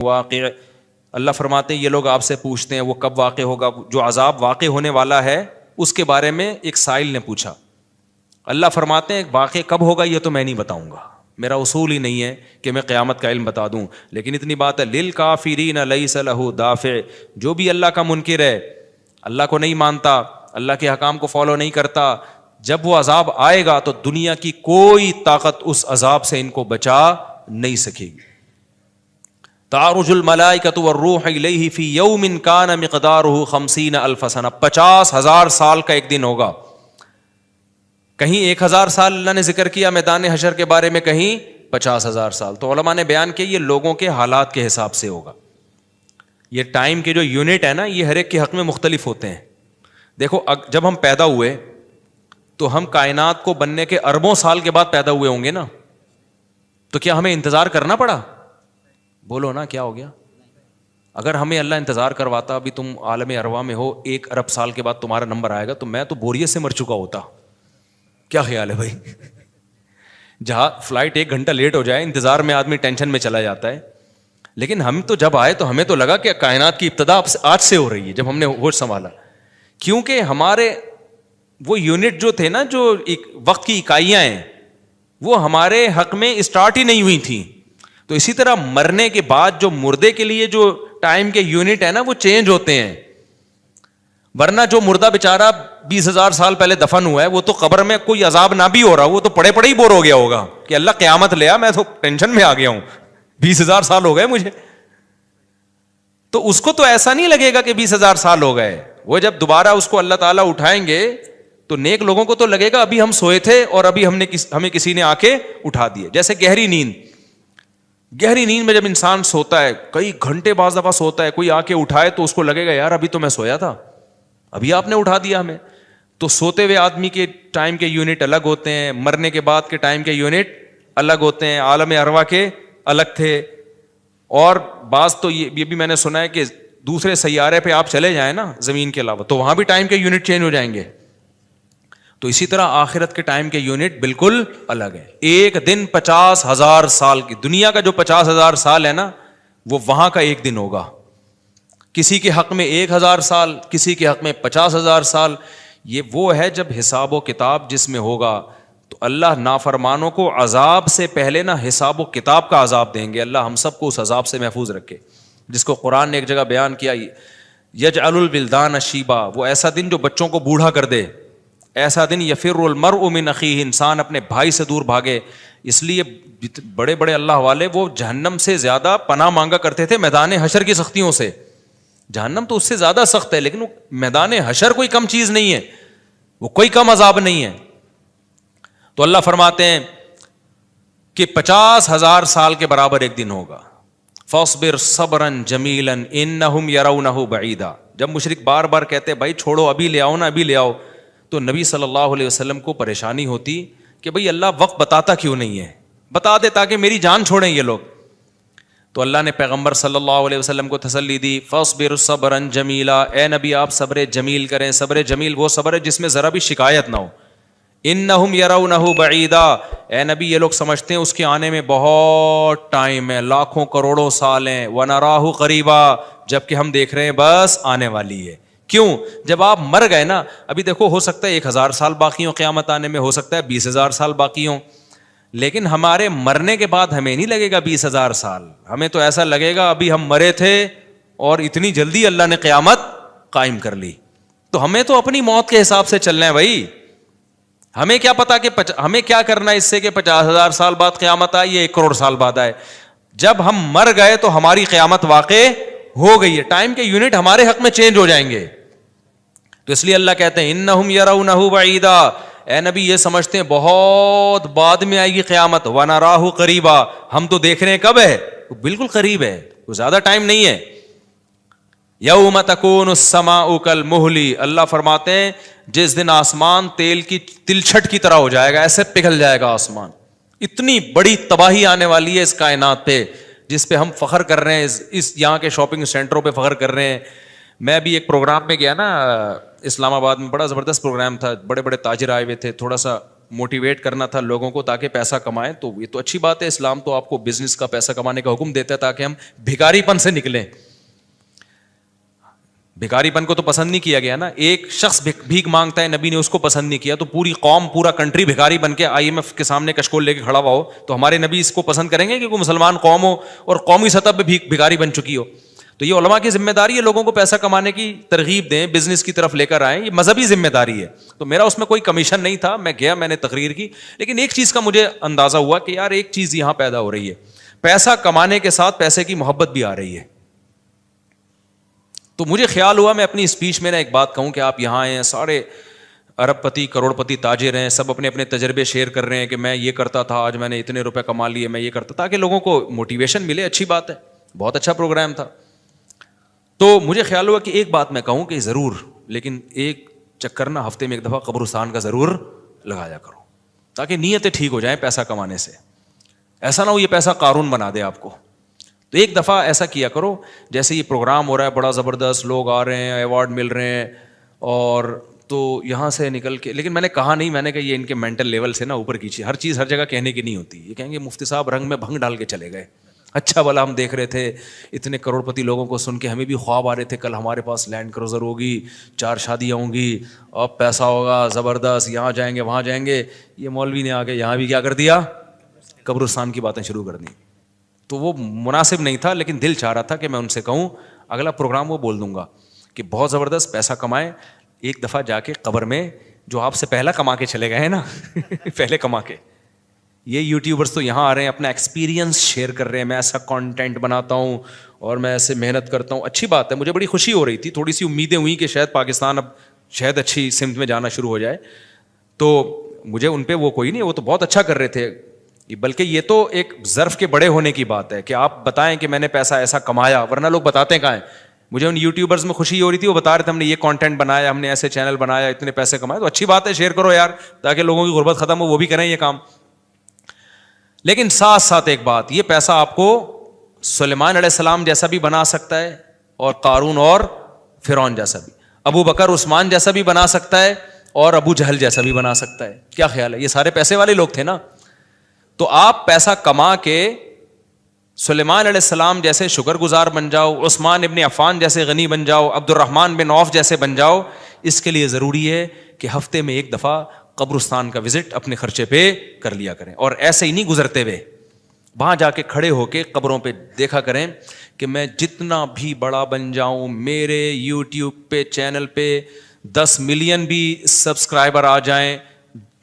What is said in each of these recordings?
واقع، اللہ فرماتے ہیں یہ لوگ آپ سے پوچھتے ہیں وہ کب واقع ہوگا، جو عذاب واقع ہونے والا ہے اس کے بارے میں ایک سائل نے پوچھا. اللہ فرماتے ہیں واقع کب ہوگا یہ تو میں نہیں بتاؤں گا، میرا اصول ہی نہیں ہے کہ میں قیامت کا علم بتا دوں، لیکن اتنی بات ہے للکافرین لیس لہ دافع، جو بھی اللہ کا منکر ہے، اللہ کو نہیں مانتا، اللہ کے حکام کو فالو نہیں کرتا، جب وہ عذاب آئے گا تو دنیا کی کوئی طاقت اس عذاب سے ان کو بچا نہیں سکے گی. تعرج الملائکۃ والروح الیہ فی یوم کان مقدارہ 50,000 سنہ، 50,000 سال کا ایک دن ہوگا. کہیں 1,000 سال اللہ نے ذکر کیا میدان حشر کے بارے میں، کہیں 50,000 سال. تو علماء نے بیان کیا یہ لوگوں کے حالات کے حساب سے ہوگا. یہ ٹائم کے جو یونٹ ہے نا یہ ہر ایک کے حق میں مختلف ہوتے ہیں. دیکھو جب ہم پیدا ہوئے تو ہم کائنات کو بننے کے اربوں سال کے بعد پیدا ہوئے ہوں گے نا، تو کیا ہمیں انتظار کرنا پڑا؟ بولو نا کیا ہو گیا؟ اگر ہمیں اللہ انتظار کرواتا ابھی تم عالم ارواح میں ہو 1 ارب سال کے بعد تمہارا نمبر آئے گا تو میں تو بوریت سے مر چکا ہوتا. کیا خیال ہے بھائی؟ جہاں فلائٹ 1 گھنٹہ لیٹ ہو جائے انتظار میں آدمی ٹینشن میں چلا جاتا ہے. لیکن ہم تو جب آئے تو ہمیں تو لگا کہ کائنات کی ابتدا آج سے ہو رہی ہے جب ہم نے ہوش سنبھالا، کیونکہ ہمارے وہ یونٹ جو تھے نا، جو وقت کی اکائیاں ہیں، وہ ہمارے حق میں اسٹارٹ ہی نہیں ہوئی تھیں. تو اسی طرح مرنے کے بعد جو مردے کے لیے جو ٹائم کے یونٹ ہے نا وہ چینج ہوتے ہیں. ورنہ جو مردہ بیچارہ 20,000 سال پہلے دفن ہوا ہے وہ تو قبر میں کوئی عذاب نہ بھی ہو رہا، وہ تو پڑے پڑے ہی بور ہو گیا ہوگا کہ اللہ قیامت لے آ، میں تو ٹینشن میں آ گیا ہوں، 20,000 سال ہو گئے مجھے. تو اس کو تو ایسا نہیں لگے گا کہ 20,000 سال ہو گئے. وہ جب دوبارہ اس کو اللہ تعالیٰ اٹھائیں گے تو نیک لوگوں کو تو لگے گا ابھی ہم سوئے تھے اور ابھی ہمیں کسی نے آ کے اٹھا دیے. جیسے گہری نیند میں جب انسان سوتا ہے کئی گھنٹے بعض دفعہ سوتا ہے، کوئی آ کے اٹھائے تو اس کو لگے گا یار ابھی تو میں سویا تھا، ابھی آپ نے اٹھا دیا ہمیں. تو سوتے ہوئے آدمی کے ٹائم کے یونٹ الگ ہوتے ہیں، مرنے کے بعد کے ٹائم کے یونٹ الگ ہوتے ہیں، عالم ارواح کے الگ تھے. اور بعض تو یہ بھی میں نے سنا ہے کہ دوسرے سیارے پہ آپ چلے جائیں نا زمین کے علاوہ تو وہاں بھی ٹائم کے یونٹ چینج ہو جائیں گے. تو اسی طرح آخرت کے ٹائم کے یونٹ بالکل الگ ہے. ایک دن 50,000 سال کی، دنیا کا جو 50,000 سال ہے نا وہ وہاں کا ایک دن ہوگا. کسی کے حق میں 1,000 سال، کسی کے حق میں 50,000 سال. یہ وہ ہے جب حساب و کتاب جس میں ہوگا تو اللہ نافرمانوں کو عذاب سے پہلے نا حساب و کتاب کا عذاب دیں گے. اللہ ہم سب کو اس عذاب سے محفوظ رکھے، جس کو قرآن نے ایک جگہ بیان کیا یجعل الولدان شیبا، وہ ایسا دن جو بچوں کو بوڑھا کر دے، ایسا دن یفر المرء من اخیہ، انسان اپنے بھائی سے دور بھاگے. اس لیے بڑے بڑے اللہ والے وہ جہنم سے زیادہ پناہ مانگا کرتے تھے میدان حشر کی سختیوں سے. جہنم تو اس سے زیادہ سخت ہے لیکن وہ میدان حشر کوئی کم چیز نہیں ہے، وہ کوئی کم عذاب نہیں ہے. تو اللہ فرماتے ہیں کہ 50,000 سال کے برابر ایک دن ہوگا. فاصبر صبرا جمیلا انہم یرونہ بعیدا. جب مشرک بار بار کہتے بھائی چھوڑو ابھی لے آؤ نا ابھی لے آؤ، تو نبی صلی اللہ علیہ وسلم کو پریشانی ہوتی کہ بھئی اللہ وقت بتاتا کیوں نہیں ہے، بتا دے تاکہ میری جان چھوڑیں یہ لوگ. تو اللہ نے پیغمبر صلی اللہ علیہ وسلم کو تسلی دی، فاصبر صبرا جمیلا، اے نبی آپ صبر جمیل کریں. صبر جمیل وہ صبر ہے جس میں ذرا بھی شکایت نہ ہو. انہم یرونہ بعیدا، اے نبی یہ لوگ سمجھتے ہیں اس کے آنے میں بہت ٹائم ہے، لاکھوں کروڑوں سال ہیں. ونراہ قریبا، جبکہ ہم دیکھ رہے ہیں بس آنے والی ہے. کیوں؟ جب آپ مر گئے نا، ابھی دیکھو ہو سکتا ہے 1,000 سال باقی ہوں قیامت آنے میں، ہو سکتا ہے 20,000 سال باقی ہوں، لیکن ہمارے مرنے کے بعد ہمیں نہیں لگے گا 20,000 سال، ہمیں تو ایسا لگے گا ابھی ہم مرے تھے اور اتنی جلدی اللہ نے قیامت قائم کر لی. تو ہمیں تو اپنی موت کے حساب سے چلنا ہے بھائی. ہمیں کیا پتا کہ ہمیں کیا کرنا ہے اس سے کہ 50,000 سال بعد قیامت آئے یا 1 کروڑ سال بعد آئے. جب ہم مر گئے تو ہماری قیامت واقع ہو گئی ہے، ٹائم کے یونٹ ہمارے حق میں چینج ہو جائیں گے. تو اس لیے اللہ کہتے ہیں انہم یرونہ بعیدا، اے نبی یہ سمجھتے ہیں بہت بعد میں آئے گی قیامت. ونراہ قریبا، ہم تو دیکھ رہے ہیں کب ہے، بالکل قریب ہے، کوئی زیادہ ٹائم نہیں ہے. یوم تکون السماء کالمہل، اللہ فرماتے ہیں جس دن آسمان تیل کی تلچھٹ کی طرح ہو جائے گا، ایسے پگھل جائے گا آسمان. اتنی بڑی تباہی آنے والی ہے اس کائنات پہ جس پہ ہم فخر کر رہے ہیں، اس یہاں کے شاپنگ سینٹروں پہ فخر کر رہے ہیں. میں بھی ایک پروگرام میں گیا نا اسلام آباد میں، بڑا زبردست پروگرام تھا، بڑے بڑے تاجر آئے ہوئے تھے. تھوڑا سا موٹیویٹ کرنا تھا لوگوں کو تاکہ پیسہ کمائیں, تو یہ تو اچھی بات ہے. اسلام تو آپ کو بزنس کا پیسہ کمانے کا حکم دیتا ہے تاکہ ہم بھکاری پن سے نکلیں. بھکاری پن کو تو پسند نہیں کیا گیا نا. ایک شخص بھیک مانگتا ہے, نبی نے اس کو پسند نہیں کیا, تو پوری قوم پورا کنٹری بھکاری بن کے IMF کے سامنے کشکول لے کے کھڑا ہوا ہو تو ہمارے نبی اس کو پسند کریں گے کہ کوئی مسلمان قوم ہو اور قومی سطح پہ بھکاری بن چکی ہو؟ تو یہ علماء کی ذمہ داری ہے لوگوں کو پیسہ کمانے کی ترغیب دیں, بزنس کی طرف لے کر آئیں, یہ مذہبی ذمہ داری ہے. تو میرا اس میں کوئی کمیشن نہیں تھا, میں گیا, میں نے تقریر کی, لیکن ایک چیز کا مجھے اندازہ ہوا کہ یار ایک چیز یہاں پیدا ہو رہی ہے, پیسہ کمانے کے ساتھ پیسے کی محبت بھی آ رہی ہے. تو مجھے خیال ہوا میں اپنی اسپیچ میں ایک بات کہوں کہ آپ یہاں آئے ہیں, سارے ارب پتی کروڑ پتی تاجر ہیں, سب اپنے اپنے تجربے شیئر کر رہے ہیں کہ میں یہ کرتا تھا, آج میں نے اتنے روپے کما لیے, میں یہ کرتا, تاکہ لوگوں کو موٹیویشن ملے. اچھی بات ہے, بہت اچھا پروگرام تھا. تو مجھے خیال ہوا کہ ایک بات میں کہوں کہ ضرور, لیکن ایک چکر نا ہفتے میں ایک دفعہ قبرستان کا ضرور لگایا کرو تاکہ نیتیں ٹھیک ہو جائیں پیسہ کمانے سے. ایسا نہ ہو یہ پیسہ قارون بنا دے آپ کو. تو ایک دفعہ ایسا کیا کرو, جیسے یہ پروگرام ہو رہا ہے بڑا زبردست, لوگ آ رہے ہیں, ایوارڈ مل رہے ہیں, اور تو یہاں سے نکل کے, لیکن میں نے کہا نہیں, میں نے کہا یہ ان کے مینٹل لیول سے نا اوپر کیجیے, ہر چیز ہر جگہ کہنے کی نہیں ہوتی. یہ کہیں گے مفتی صاحب رنگ میں بھنگ ڈال کے چلے گئے. اچھا بھلا ہم دیکھ رہے تھے اتنے کروڑ پتی لوگوں کو سن کے ہمیں بھی خواب آ رہے تھے, کل ہمارے پاس لینڈ کروزر ہوگی, 4 شادیاں ہوں گی, اب پیسہ ہوگا زبردست, یہاں جائیں گے وہاں جائیں گے. یہ مولوی نے آ کے یہاں بھی کیا کر دیا, قبرستان کی باتیں شروع کر دیں. تو وہ مناسب نہیں تھا, لیکن دل چاہ رہا تھا کہ میں ان سے کہوں اگلا پروگرام وہ بول دوں گا کہ بہت زبردست پیسہ کمائیں. ایک دفعہ جا کے قبر میں جو آپ سے پہلا کما کے چلے گئے نا پہلے کما کے, یہ یوٹیوبرس تو یہاں آ رہے ہیں اپنا ایکسپیرینس شیئر کر رہے ہیں, میں ایسا کانٹینٹ بناتا ہوں اور میں ایسے محنت کرتا ہوں. اچھی بات ہے, مجھے بڑی خوشی ہو رہی تھی, تھوڑی سی امیدیں ہوئیں کہ شاید پاکستان اب شاید اچھی سمت میں جانا شروع ہو جائے. تو مجھے ان پہ وہ کوئی نہیں, وہ تو بہت اچھا کر رہے تھے, بلکہ یہ تو ایک ظرف کے بڑے ہونے کی بات ہے کہ آپ بتائیں کہ میں نے پیسہ ایسا کمایا, ورنہ لوگ بتاتے کہاں ہیں. مجھے ان یوٹیوبرز میں خوشی ہو رہی تھی, وہ بتا رہے تھے ہم نے یہ کانٹینٹ بنایا, ہم نے ایسے چینل بنایا, اتنے پیسے کمائے. تو اچھی بات ہے, شیئر کرو یار تاکہ لوگوں کی غربت ختم ہو, وہ بھی کریں یہ کام. لیکن ساتھ ساتھ ایک بات, یہ پیسہ آپ کو سلیمان علیہ السلام جیسا بھی بنا سکتا ہے, اور قارون اور فرعون جیسا بھی, ابو بکر عثمان جیسا بھی بنا سکتا ہے, اور ابو جہل جیسا بھی بنا سکتا ہے. کیا خیال ہے, یہ سارے پیسے والے لوگ تھے نا. تو آپ پیسہ کما کے سلیمان علیہ السلام جیسے شکر گزار بن جاؤ, عثمان ابن عفان جیسے غنی بن جاؤ, عبد الرحمن بن عوف جیسے بن جاؤ. اس کے لیے ضروری ہے کہ ہفتے میں ایک دفعہ قبرستان کا وزٹ اپنے خرچے پہ کر لیا کریں, اور ایسے ہی نہیں گزرتے ہوئے, وہاں جا کے کھڑے ہو کے قبروں پہ دیکھا کریں کہ میں جتنا بھی بڑا بن جاؤں, میرے یوٹیوب پہ چینل پہ 10 ملین بھی سبسکرائبر آ جائیں,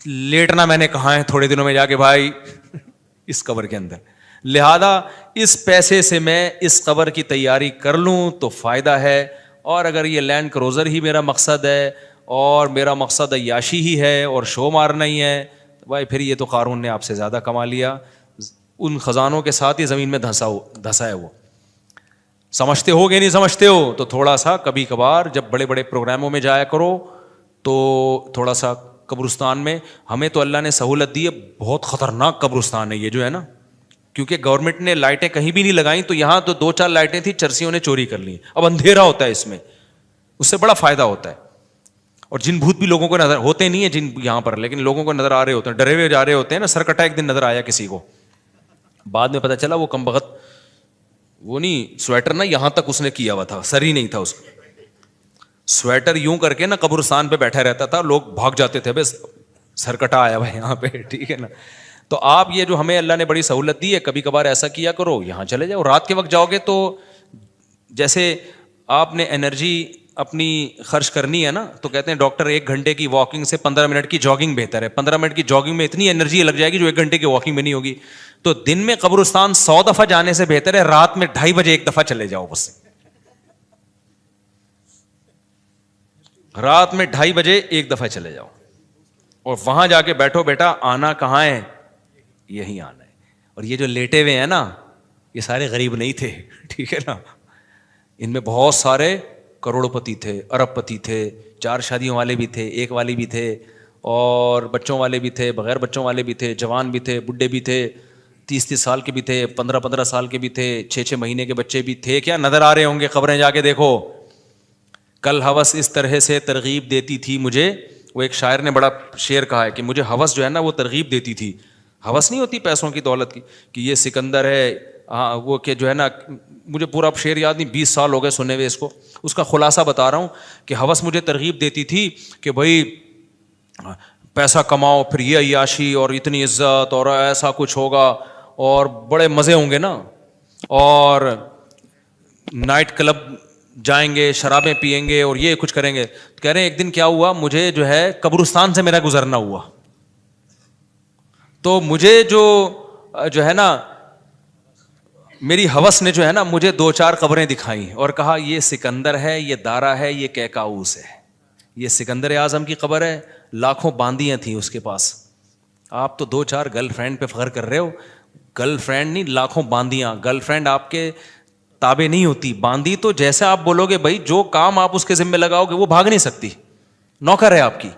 لیٹنا میں نے کہاں ہے تھوڑے دنوں میں جا کے بھائی اس قبر کے اندر. لہذا اس پیسے سے میں اس قبر کی تیاری کر لوں تو فائدہ ہے. اور اگر یہ لینڈ کروزر ہی میرا مقصد ہے اور میرا مقصد عیاشی ہی ہے اور شو مارنا ہی ہے, تو بھائی پھر یہ تو قارون نے آپ سے زیادہ کما لیا, ان خزانوں کے ساتھ ہی زمین میں دھسا ہے. وہ سمجھتے ہو کہ نہیں سمجھتے ہو, تو تھوڑا سا کبھی کبھار جب بڑے بڑے پروگراموں میں جایا کرو تو تھوڑا سا قبرستان میں, ہمیں تو اللہ نے سہولت دی ہے, بہت خطرناک قبرستان ہے یہ جو ہے نا, کیونکہ گورنمنٹ نے لائٹیں کہیں بھی نہیں لگائیں, تو یہاں تو 2-4 لائٹیں تھیں, چرسیوں نے چوری کر لی. اب اندھیرا ہوتا ہے اس میں, اس سے بڑا فائدہ ہوتا ہے. اور جن بھوت بھی لوگوں کو نظر ہوتے نہیں ہیں جن یہاں پر, لیکن لوگوں کو نظر آ رہے ہوتے ہیں, ڈرے ہوئے جا رہے ہوتے ہیں نا. سرکٹا ایک دن نظر آیا کسی کو, بعد میں پتا چلا وہ کمبخت, وہ نہیں سویٹر نا یہاں تک اس نے کیا ہوا تھا, سر ہی نہیں تھا اس کا, سویٹر یوں کر کے نا قبرستان پہ بیٹھا رہتا تھا, لوگ بھاگ جاتے تھے, بس سرکٹا آیا ہوا یہاں پہ, ٹھیک ہے نا. تو آپ یہ جو ہمیں اللہ نے بڑی سہولت دی ہے, کبھی کبھار ایسا کیا کرو, یہاں چلے جاؤ. رات کے وقت جاؤ گے تو جیسے آپ نے انرجی اپنی خرچ کرنی ہے نا, تو کہتے ہیں ڈاکٹر 1 گھنٹے کی واکنگ سے 15 منٹ کی جاگنگ بہتر ہے. 15 منٹ کی جاگنگ میں اتنی انرجی لگ جائے گی جو 1 گھنٹے کی واکنگ میں نہیں ہوگی. تو دن میں قبرستان 100 دفعہ جانے سے بہتر ہے رات میں 2:30 بجے 1 دفعہ چلے جاؤ. بس رات میں 2:30 بجے 1 دفعہ چلے جاؤ, اور وہاں جا کے بیٹھو, بیٹا آنا کہاں ہے, یہی آنا ہے. اور یہ جو لیٹے ہوئے ہیں نا, یہ سارے غریب نہیں تھے, ٹھیک ہے نا. ان میں بہت سارے کروڑ پتی تھے, ارب پتی تھے, 4 شادیوں والے بھی تھے, 1 والی بھی تھے, اور بچوں والے بھی تھے, بغیر بچوں والے بھی تھے, جوان بھی تھے, بڈھے بھی تھے, 30 سال کے بھی تھے, 15 سال کے بھی تھے, 6 مہینے کے بچے بھی تھے. کیا نظر آ رہے ہوں گے, خبریں جا کے دیکھو. کل ہوس اس طرح سے ترغیب دیتی تھی مجھے, وہ ایک شاعر نے بڑا شعر کہا ہے کہ مجھے ہوس جو ہے نا وہ ترغیب دیتی تھی. ہوس نہیں ہوتی پیسوں کی دولت کی کہ یہ سکندر ہے, ہاں وہ کہ جو ہے نا, مجھے پورا شعر یاد نہیں, 20 سال ہو گئے سنے ہوئے اس کو. اس کا خلاصہ بتا رہا ہوں کہ ہوس مجھے ترغیب دیتی تھی کہ بھائی پیسہ کماؤ, پھر یہ عیاشی اور اتنی عزت اور ایسا کچھ ہوگا اور بڑے مزے ہوں گے نا, اور نائٹ کلب جائیں گے, شرابیں پئیں گے اور یہ کچھ کریں گے. کہہ رہے ہیں ایک دن کیا ہوا, مجھے جو ہے قبرستان سے میرا گزرنا ہوا, تو مجھے جو ہے نا میری ہوس نے جو ہے نا مجھے 2-4 قبریں دکھائیں اور کہا یہ سکندر ہے, یہ دارا ہے, یہ کیکاؤس ہے. یہ سکندر اعظم کی قبر ہے, لاکھوں باندیاں تھیں اس کے پاس. آپ تو 2-4 گرل فرینڈ پہ فخر کر رہے ہو, گرل فرینڈ نہیں لاکھوں باندیاں. گرل فرینڈ آپ کے تابع نہیں ہوتی, باندی تو جیسے آپ بولو گے بھائی جو کام آپ اس کے ذمہ لگاؤ گے وہ بھاگ نہیں سکتی, نوکر ہے آپ کی.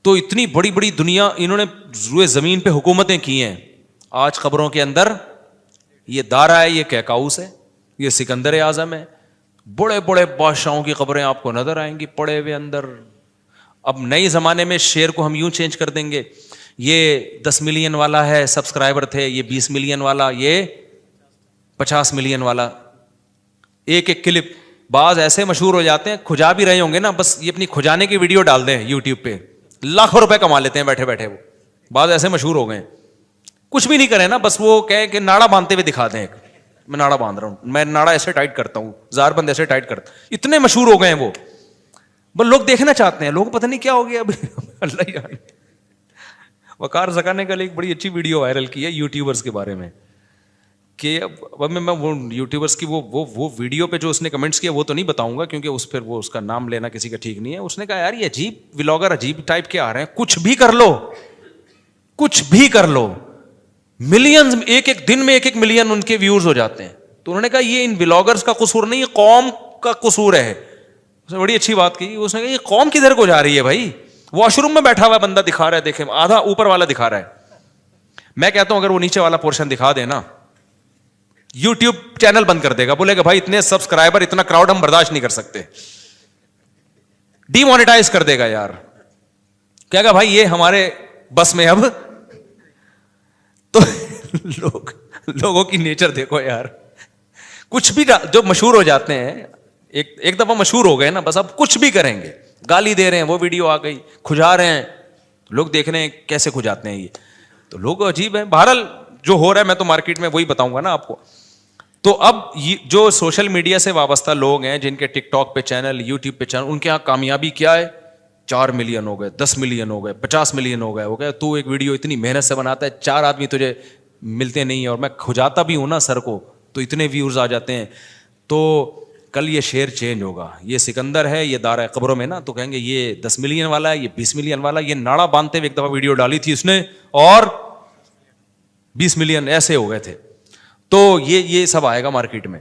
تو اتنی بڑی بڑی دنیا انہوں نے روئے زمین پہ حکومتیں کی ہیں, آج قبروں کے اندر یہ دارا ہے, یہ کیکاؤس ہے, یہ سکندر اعظم ہے. بڑے بڑے بادشاہوں کی قبریں آپ کو نظر آئیں گی پڑے ہوئے اندر. اب نئے زمانے میں شعر کو ہم یوں چینج کر دیں گے, یہ 10 ملین والا ہے سبسکرائبر تھے, یہ 20 ملین والا, یہ 50 ملین والا. ایک ایک کلپ بعض ایسے مشہور ہو جاتے ہیں, کھجا بھی رہے ہوں گے نا, بس یہ اپنی کھجانے کی ویڈیو ڈال دیں یوٹیوب پہ, لاکھوں روپے کما لیتے ہیں بیٹھے بیٹھے. وہ بعض ایسے مشہور ہو گئے, کچھ بھی نہیں کرے نا, بس وہ کہے کہ ناڑا باندھتے ہوئے دکھا دیں, میں ناڑا باندھ رہا ہوں, میں ناڑا ایسے ٹائٹ کرتا ہوں, زار بند ایسے ٹائٹ کرتا. اتنے مشہور ہو گئے ہیں وہ, بس لوگ دیکھنا چاہتے ہیں. لوگ پتہ نہیں کیا ہو گیا ابھی. اللہ جانے. وقار زکا نے کل ایک بڑی اچھی ویڈیو وائرل کی ہے یوٹیوبرز کے بارے میں, کہ اب میں وہ یوٹیوبرز کی وہ ویڈیو پہ جو اس نے کمنٹس کیا وہ تو نہیں بتاؤں گا کیونکہ اس پھر وہ اس کا نام لینا کسی کا ٹھیک نہیں ہے. اس نے کہا یار یہ عجیب ولاگر عجیب ٹائپ کے آ رہے ہیں, کچھ بھی کر لو, کچھ بھی کر لو, ملینز ایک ایک دن میں 1-1 ملین ان کے ویورز ہو جاتے ہیں. تو انہوں نے کہا یہ ان ولاگرز کا قصور نہیں, یہ قوم کا قصور ہے. اس نے بڑی اچھی بات کی, اس نے کہا یہ قوم کدھر کو جا رہی ہے بھائی, واش روم میں بیٹھا ہوا بندہ دکھا رہا ہے, دیکھیں آدھا اوپر والا دکھا رہا ہے. میں کہتا ہوں اگر وہ نیچے والا پورشن دکھا دے نا, یوٹیوب چینل بند کر دے گا, بولے گا بھائی اتنے سبسکرائبر اتنا کراؤڈ ہم برداشت نہیں کر سکتے, ڈی مانیٹائز کر دے گا یار. کہے گا بھائی یہ ہمارے بس میں اب. تو لوگوں کی نیچر دیکھو یار, کچھ بھی جو مشہور ہو جاتے ہیں, ایک دفعہ مشہور ہو گئے نا, بس اب کچھ بھی کریں گے. گالی دے رہے ہیں, وہ ویڈیو آ گئی, کھجا رہے ہیں, لوگ دیکھ رہے ہیں کیسے کھجاتے ہیں یہ, تو لوگ عجیب ہیں. بہرحال جو ہو رہا ہے میں تو مارکیٹ میں وہی بتاؤں گا نا آپ کو. تو اب جو سوشل میڈیا سے وابستہ لوگ ہیں جن کے ٹک ٹاک پہ چینل, یوٹیوب پہ چینل, ان کے یہاں کامیابی کیا ہے, 4 ملین ہو گئے, 10 ملین ہو گئے, 50 ملین ہو گئے. تو ایک ویڈیو اتنی محنت سے بناتا ہے, 4 آدمی تجھے ملتے نہیں ہیں, اور میں کھجاتا بھی ہوں نا سر کو, تو اتنے ویورز آ جاتے ہیں. تو کل یہ شعر چینج ہوگا, یہ سکندر ہے, یہ دارا قبروں میں نا, تو کہیں گے یہ 10 ملین والا ہے, یہ 20 ملین والا. یہ ناڑا باندھتے ہوئے ایک دفعہ ویڈیو ڈالی تھی اس نے, اور 20 ملین ایسے ہو گئے تھے. تو یہ سب آئے گا مارکیٹ میں.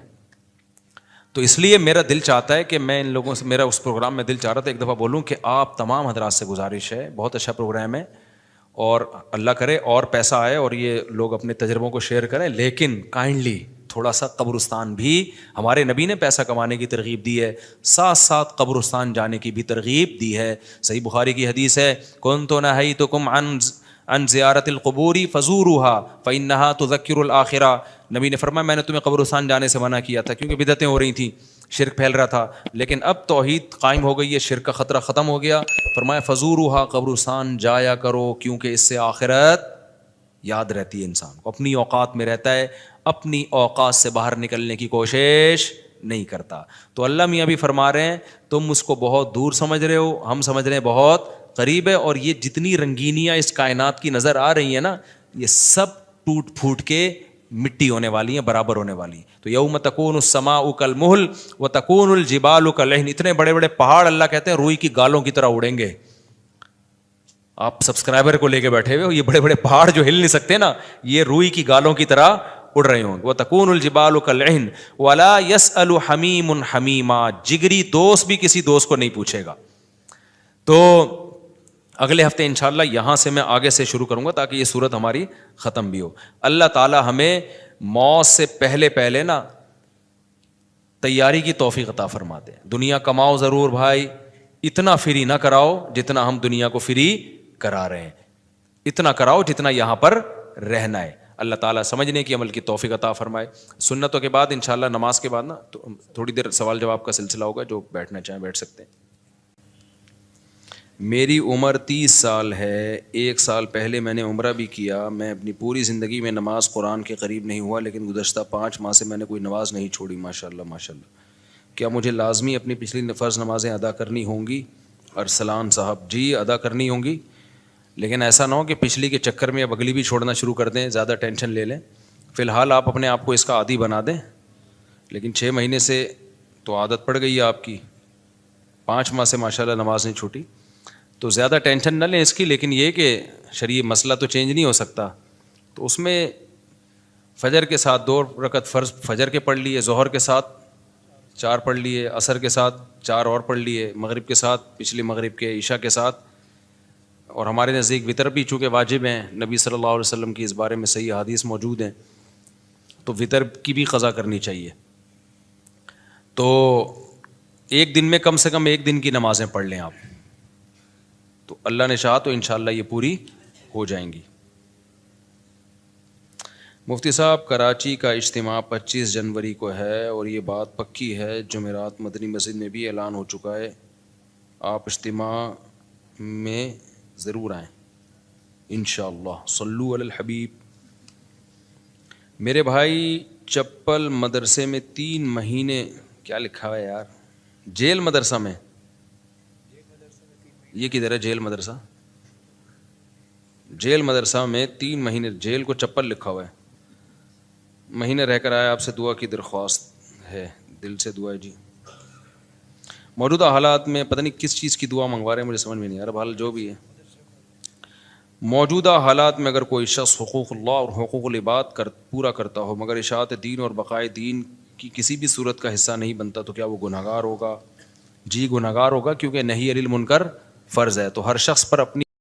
تو اس لیے میرا دل چاہتا ہے کہ میں ان لوگوں سے, میرا اس پروگرام میں دل چاہ رہا تھا ایک دفعہ بولوں کہ آپ تمام حضرات سے گزارش ہے, بہت اچھا پروگرام ہے, اور اللہ کرے اور پیسہ آئے اور یہ لوگ اپنے تجربوں کو شیئر کریں, لیکن کائنڈلی تھوڑا سا قبرستان بھی, ہمارے نبی نے پیسہ کمانے کی ترغیب دی ہے, ساتھ ساتھ قبرستان جانے کی بھی ترغیب دی ہے. صحیح بخاری کی حدیث ہے, کنت نہیتکم عن زیارت القبور فزوروها فانها تذکر الاخرہ. نبی نے فرمایا میں نے تمہیں قبرستان جانے سے منع کیا تھا کیونکہ بدعتیں ہو رہی تھیں, شرک پھیل رہا تھا, لیکن اب توحید قائم ہو گئی ہے, شرک کا خطرہ ختم ہو گیا. فرمایا فزوروها, قبرستان جایا کرو, کیونکہ اس سے آخرت یاد رہتی ہے انسان کو, اپنی اوقات میں رہتا ہے, اپنی اوقات سے باہر نکلنے کی کوشش نہیں کرتا. تو اللہ میاں بھی فرما رہے ہیں تم اس کو بہت دور سمجھ رہے ہو, ہم سمجھ رہے ہیں بہت قریب ہے. اور یہ جتنی رنگینیاں اس کائنات کی نظر آ رہی ہیں نا, یہ سب ٹوٹ پھوٹ کے مٹی ہونے والی ہیں, برابر ہونے والی ہیں. تو یوم تکون السماء کالمہل وتکون الجبال کالعہن. اتنے بڑے بڑے پہاڑ اللہ کہتے ہیں روئی کی گالوں کی طرح اڑیں گے. آپ سبسکرائبر کو لے کے بیٹھے ہوئے ہو, یہ بڑے بڑے پہاڑ جو ہل نہیں سکتے نا, یہ روئی کی گالوں کی طرح اڑ رہے ہوں. وتکون الجبال کالعہن ولا یسأل حمیم حمیما. جگری دوست بھی کسی دوست کو نہیں پوچھے گا. تو اگلے ہفتے انشاءاللہ یہاں سے میں آگے سے شروع کروں گا تاکہ یہ صورت ہماری ختم بھی ہو. اللہ تعالی ہمیں موت سے پہلے نا تیاری کی توفیق عطا فرما دے. دنیا کماؤ ضرور بھائی, اتنا فری نہ کراؤ جتنا ہم دنیا کو فری کرا رہے ہیں، اتنا کراؤ جتنا یہاں پر رہنا ہے۔ اللہ تعالیٰ سمجھنے کی عمل کی توفیق عطا فرمائے۔ سنتوں کے بعد انشاءاللہ نماز کے بعد نا تھوڑی دیر سوال جواب کا سلسلہ ہوگا، جو بیٹھنا چاہیں بیٹھ سکتے ہیں۔ میری عمر 30 سال ہے، 1 سال پہلے میں نے عمرہ بھی کیا۔ میں اپنی پوری زندگی میں نماز قرآن کے قریب نہیں ہوا، لیکن گزشتہ 5 ماہ سے میں نے کوئی نماز نہیں چھوڑی۔ ماشاءاللہ ماشاءاللہ۔ کیا مجھے لازمی اپنی پچھلی فرض نمازیں ادا کرنی ہوں گی؟ ارسلان صاحب جی ادا کرنی ہوں گی، لیکن ایسا نہ ہو کہ پچھلی کے چکر میں اب اگلی بھی چھوڑنا شروع کر دیں، زیادہ ٹینشن لے لیں۔ فی الحال آپ اپنے آپ کو اس کا عادی بنا دیں، لیکن 6 مہینے سے تو عادت پڑ گئی ہے آپ کی، 5 ماہ سے ماشاءاللہ نماز نہیں چھوٹی، تو زیادہ ٹینشن نہ لیں اس کی۔ لیکن یہ کہ شرعی مسئلہ تو چینج نہیں ہو سکتا، تو اس میں فجر کے ساتھ 2 رکعت فرض فجر کے پڑھ لیے، ظہر کے ساتھ 4 پڑھ لیے، عصر کے ساتھ 4 اور پڑھ لیے، مغرب کے ساتھ پچھلی مغرب کے، عشاء کے ساتھ، اور ہمارے نزدیک وطر بھی چونکہ واجب ہیں، نبی صلی اللہ علیہ وسلم کی اس بارے میں صحیح حدیث موجود ہیں، تو وطر کی بھی قضا کرنی چاہیے۔ تو ایک دن میں کم سے کم 1 دن کی نمازیں پڑھ لیں آپ، تو اللہ نے چاہا تو انشاءاللہ یہ پوری ہو جائیں گی۔ مفتی صاحب کراچی کا اجتماع 25 جنوری کو ہے، اور یہ بات پکی ہے، جمعرات مدنی مسجد میں بھی اعلان ہو چکا ہے، آپ اجتماع میں ضرور آئیں انشاءاللہ۔ صلو علی الحبیب۔ میرے بھائی چپل مدرسے میں 3 مہینے، کیا لکھا ہوا ہے یار، جیل مدرسہ میں، یہ کدھر ہے جیل مدرسہ؟ جیل مدرسہ میں 3 مہینے، جیل کو چپل لکھا ہوا ہے، مہینے رہ کر آیا، آپ سے دعا کی درخواست ہے، دل سے دعا ہے جی۔ موجودہ حالات میں پتہ نہیں کس چیز کی دعا منگوا رہے ہیں، مجھے سمجھ میں نہیں آ رہا، بہرحال جو بھی ہے، موجودہ حالات میں اگر کوئی شخص حقوق اللہ اور حقوق العباد پورا کرتا ہو مگر اشاعت دین اور بقائے دین کی کسی بھی صورت کا حصہ نہیں بنتا، تو کیا وہ گنہگار ہوگا؟ جی گنہگار ہوگا، کیونکہ نہی عن المنکر فرض ہے، تو ہر شخص پر اپنی